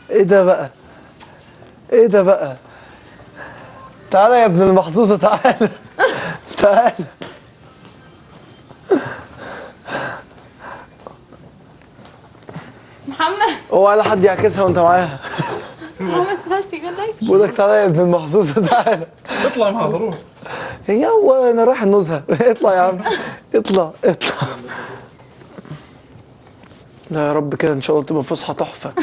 ايه ده بقى؟ ايه ده بقى؟ تعالى يا ابن المحظوظة، تعالى تعالى. محمد اوعى لا حد يعكسها وانت معاها. محمد سالتي يقول لك بقول لك تعالى يا ابن المحظوظة، تعالى. اطلع مع روح. هي هو انا رايح النزهة. اطلع يا عم، اطلع اطلع. لا يا رب كده ان شاء الله تبقى فسحة تحفة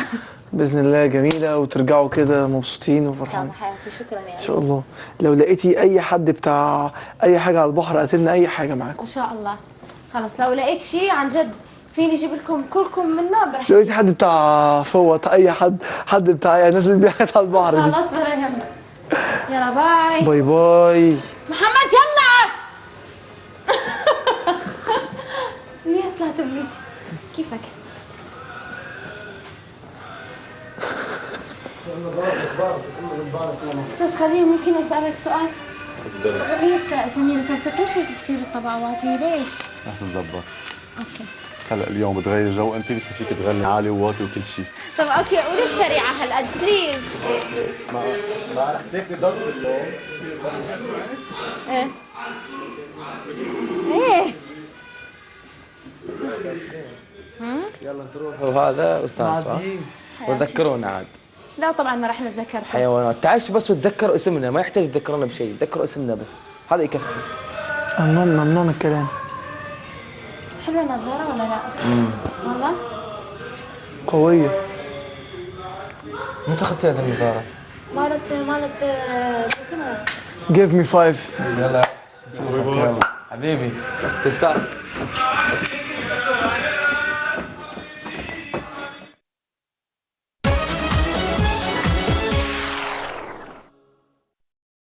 باذن الله، جميلة، وترجعوا كده مبسوطين وفرحانين حياتي. شكرا يا ان شاء الله. لو لقيتي اي حد بتاع اي حاجة على البحر قاتلنا اي حاجة معاكم ان شاء الله. خلص لو لقيت شيء عن جد فيني اجيب لكم كلكم منه برح. لو لقيتي حد بتاع فوت، اي حد بتاع الناس اللي بيحكي على البحر دي. خلاص ولا يهمك. يلا باي باي باي. محمد يلا. ليه طلعت بليش؟ كيفك؟ استاذ خليل ممكن اسالك سؤال؟ اغنية سميرة توفيق ليش هيك كثير الطبعواتي ليش؟ رح تتظبط. اوكي. هلا اليوم بتغير جو، انت لسه فيك تغني عالي وواطي وكل شيء. طب اوكي وليش سريعة هالقد بليز؟ ما رح تاخذي ضغط اليوم. ايه ايه يلا تروحوا هذا استاذ صح؟ وذكرونا عاد. لا طبعا ما راح نتذكركم. حيوانات، تعالش بس وتذكروا اسمنا، ما يحتاج تذكرونا بشيء، تذكروا اسمنا بس، هذا يكفي. ممنون الكلام. حلوة النظارة ولا لا؟ والله؟ قوية. متى اخذت هذه النظارة؟ مالت شو اسمها؟ give me 5. يلا حبيبي تستاهل.